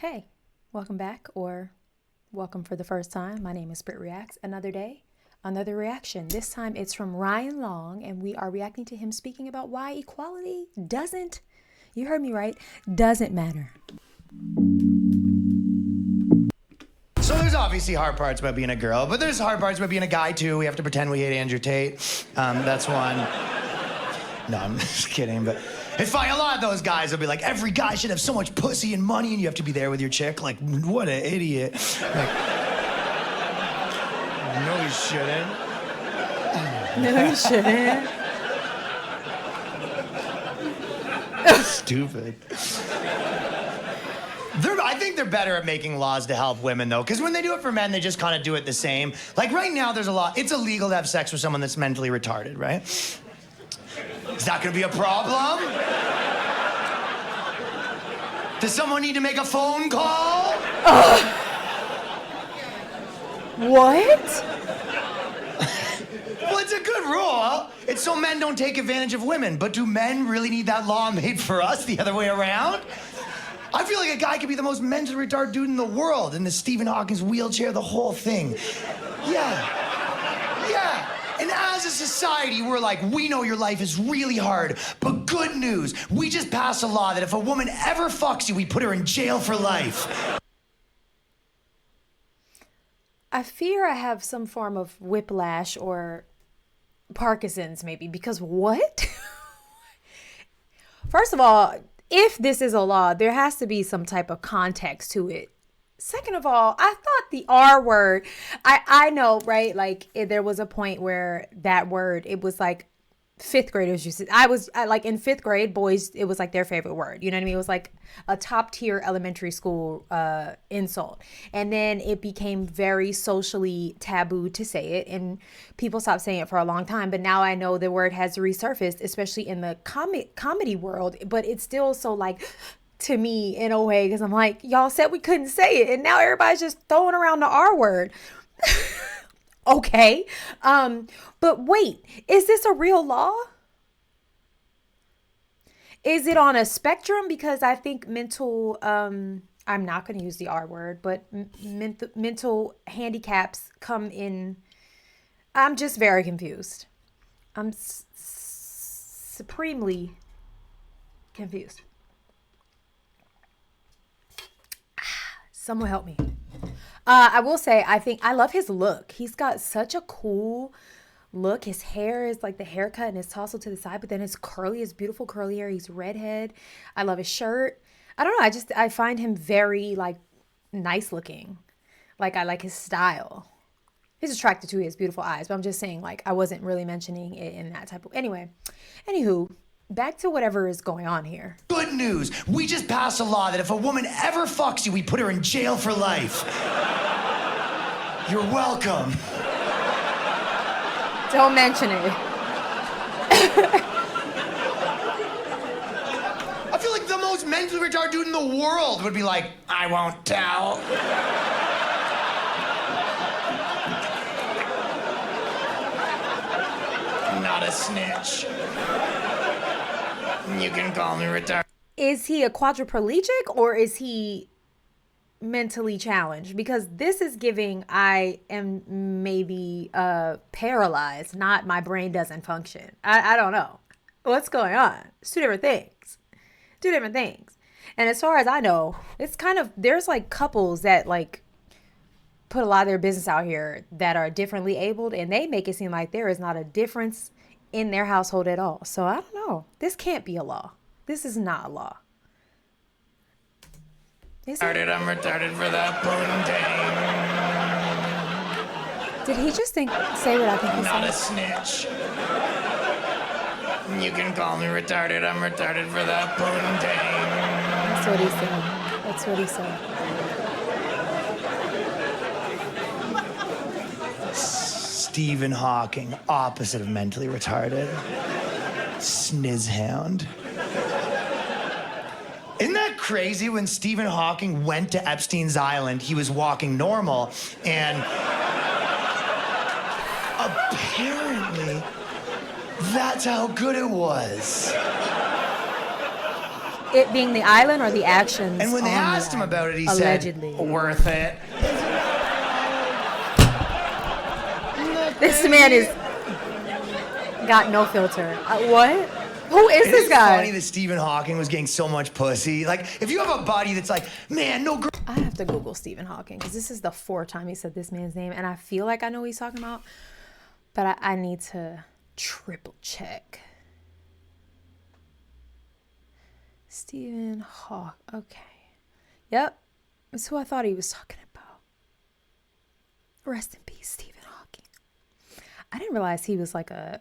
Hey, welcome back, or welcome for the first time. My name is BrittReacts. Another day, another reaction. This time it's from Ryan Long, and we are reacting to him speaking about why equality doesn't, you heard me right, doesn't matter. So there's obviously hard parts about being a girl, but there's hard parts about being a guy too. We have to pretend we hate Andrew Tate. That's one. No, I'm just kidding, but it's fine. A lot of those guys will be like, every guy should have so much pussy and money, and you have to be there with your chick. Like, what an idiot. Like, no, he shouldn't. No, you shouldn't. Stupid. I think they're better at making laws to help women, though, because when they do it for men, they just kind of do it the same. Like, right now, there's a law. It's illegal to have sex with someone that's mentally retarded, right? Is that going to be a problem? Does someone need to make a phone call? What? Well, it's a good rule. It's so men don't take advantage of women. But do men really need that law made for us the other way around? I feel like a guy could be the most mentally retarded dude in the world in the Stephen Hawking's wheelchair, the whole thing. Yeah. And as a society, we're like, we know your life is really hard, but good news, we just passed a law that if a woman ever fucks you, we put her in jail for life. I fear I have some form of whiplash or Parkinson's maybe, because what? First of all, if this is a law, there has to be some type of context to it. Second of all, I thought the R word, I know, right? Like there was a point where that word, it was like fifth graders used to, I like in fifth grade, boys, it was like their favorite word. You know what I mean? It was like a top tier elementary school insult. And then it became very socially taboo to say it. And people stopped saying it for a long time. But now I know the word has resurfaced, especially in the comedy world. But it's still so like, to me in a way, because I'm like, y'all said we couldn't say it. And now everybody's just throwing around the R word. Okay. But wait, is this a real law? Is it on a spectrum? Because I think mental, I'm not going to use the R word, but mental handicaps come in. I'm just very confused. I'm supremely confused. Someone help me. I will say, I think I love his look. He's got such a cool look. His hair is like the haircut and his tousle to the side, but then his curly, his beautiful curly hair. He's redhead. I love his shirt. I don't know. I find him very like nice looking. Like I like his style. He's attracted to his beautiful eyes, but I'm just saying, like, I wasn't really mentioning it in that type of, anywho, back to whatever is going on here. Good news, we just passed a law that if a woman ever fucks you, we put her in jail for life. You're welcome. Don't mention it. I feel like the most mentally retarded dude in the world would be like, I won't tell. I'm not a snitch. You can call me retarded. Is he a quadriplegic or is he mentally challenged? Because this is giving I am maybe paralyzed, not my brain doesn't function. I don't know. What's going on? It's two different things. And as far as I know, it's kind of, there's like couples that like put a lot of their business out here that are differently abled, and they make it seem like there is not a difference in their household at all. So I don't know. This can't be a law. This is not a law. I'm retarded for that pudding. Did he just say what I think he said? Not a snitch. You can call me retarded. I'm retarded for that pudding. That's what he said. That's what he said. Stephen Hawking, opposite of mentally retarded. Snizhound. Isn't that crazy? When Stephen Hawking went to Epstein's Island, he was walking normal, and apparently that's how good it was. it being the island or the actions? And when they on the asked him island? about it, he Allegedly. said, worth it. This man is got no filter. What? Who is this guy? It's funny that Stephen Hawking was getting so much pussy. Like, if you have a buddy that's like, man, no girl. I have to Google Stephen Hawking because this is the 4th time he said this man's name, and I feel like I know what he's talking about, but I need to triple check. Stephen Hawking. Okay. Yep. That's who I thought he was talking about. Rest in peace, Stephen Hawking. I didn't realize he was like a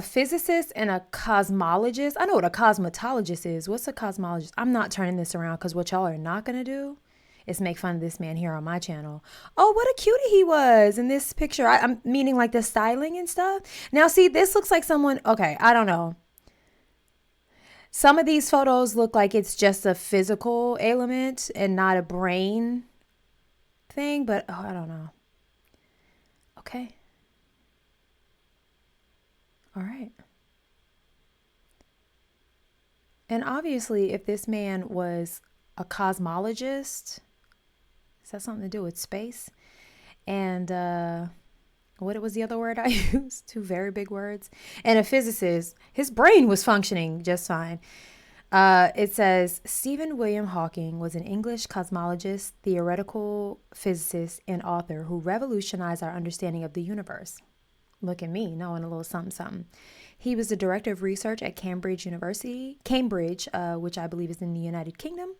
physicist and a cosmologist. I know what a cosmetologist is. What's a cosmologist? I'm not turning this around because what y'all are not going to do is make fun of this man here on my channel. Oh, what a cutie he was in this picture. I'm meaning like the styling and stuff. Now, see, this looks like someone, okay, I don't know. Some of these photos look like it's just a physical element and not a brain thing, but I don't know. Okay. All right. And obviously, if this man was a cosmologist, does that something to do with space? And what was the other word I used? 2 very big words. And a physicist, his brain was functioning just fine. It says, Stephen William Hawking was an English cosmologist, theoretical physicist, and author who revolutionized our understanding of the universe. Look at me, knowing a little something, something. He was the director of research at Cambridge University, which I believe is in the United Kingdom,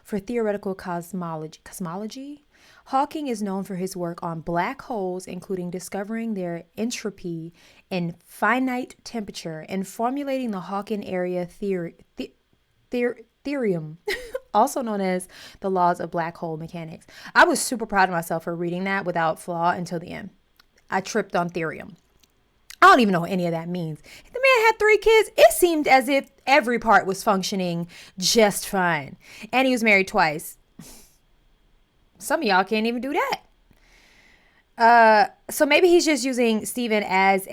for theoretical cosmology. Hawking is known for his work on black holes, including discovering their entropy and finite temperature and formulating the Hawking area theorem, also known as the laws of black hole mechanics. I was super proud of myself for reading that without flaw until the end. I tripped on theorem. I don't even know what any of that means. If the man had 3 kids, it seemed as if every part was functioning just fine. And he was married twice. Some of y'all can't even do that. So maybe he's just using Stephen as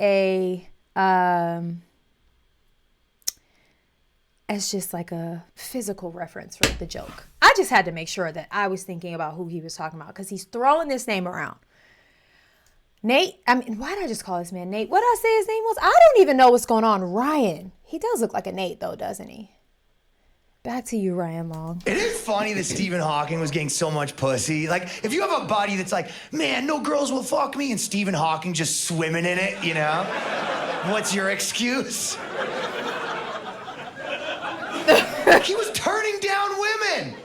just like a physical reference for the joke. I just had to make sure that I was thinking about who he was talking about because he's throwing this name around. Nate, I mean, why did I just call this man Nate? What did I say his name was? I don't even know what's going on. Ryan. He does look like a Nate, though, doesn't he? Back to you, Ryan Long. It is funny that Stephen Hawking was getting so much pussy. Like, if you have a buddy that's like, man, no girls will fuck me, and Stephen Hawking just swimming in it, you know? What's your excuse? He was turning down women.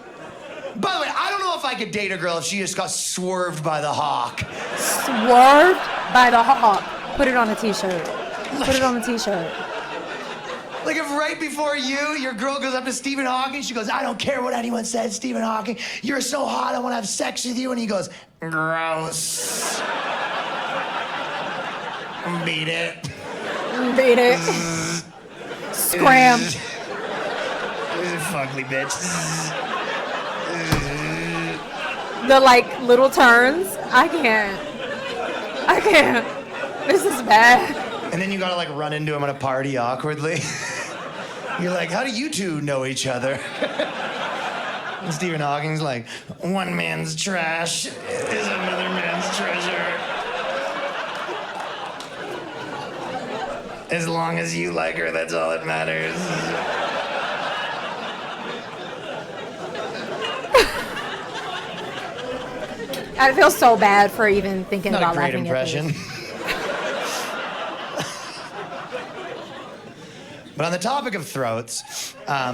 By the way, I don't know if I could date a girl if she just got swerved by the hawk. Swerved by the hawk. Put it on a t-shirt. Put it on a t-shirt. Like if right before your girl goes up to Stephen Hawking, she goes, I don't care what anyone says, Stephen Hawking. You're so hot, I want to have sex with you. And he goes, gross. Beat it. Beat it. Scram. Fugly bitch. The like little turns. I can't. This is bad. And then you gotta like run into him at a party awkwardly. You're like, how do you two know each other? And Stephen Hawking's like, one man's trash is another man's treasure. As long as you like her, that's all that matters. I feel so bad for even thinking Not about a great laughing impression. at this. But on the topic of throats, I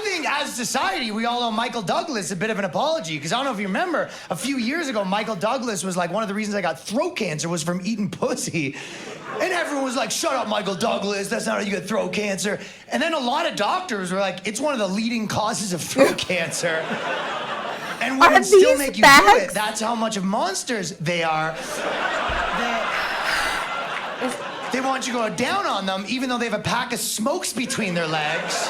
think as society, we all owe Michael Douglas a bit of an apology, because I don't know if you remember, a few years ago, Michael Douglas was like, one of the reasons I got throat cancer was from eating pussy. And everyone was like, shut up, Michael Douglas, that's not how you get throat cancer. And then a lot of doctors were like, it's one of the leading causes of throat cancer. And women still make you do it. That's how much of monsters they are. They want you to go down on them, even though they have a pack of smokes between their legs.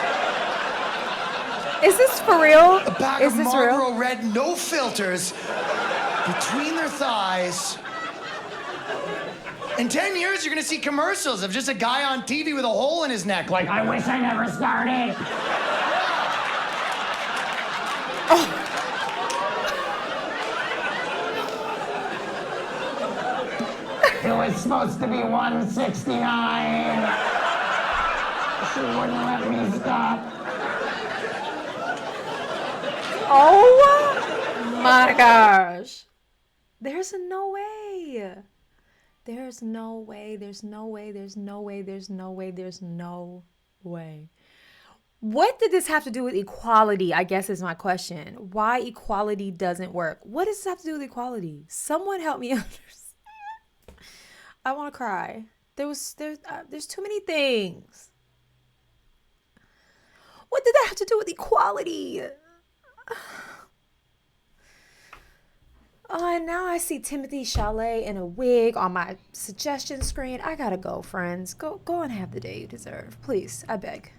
Is this for real? A pack of Marlboro Red, no filters, between their thighs. In 10 years, you're gonna see commercials of just a guy on TV with a hole in his neck, like, I wish I never started. It was supposed to be 169. She wouldn't let me stop. Oh my gosh. There's no way. There's no way. There's no way. There's no way. There's no way. There's no way. What did this have to do with equality? I guess is my question. Why equality doesn't work? What does this have to do with equality? Someone help me understand. I want to cry. There's too many things. What did that have to do with equality? Oh, and now I see Timothy Chalamet in a wig on my suggestion screen. I gotta go, friends. Go and have the day you deserve. Please, I beg.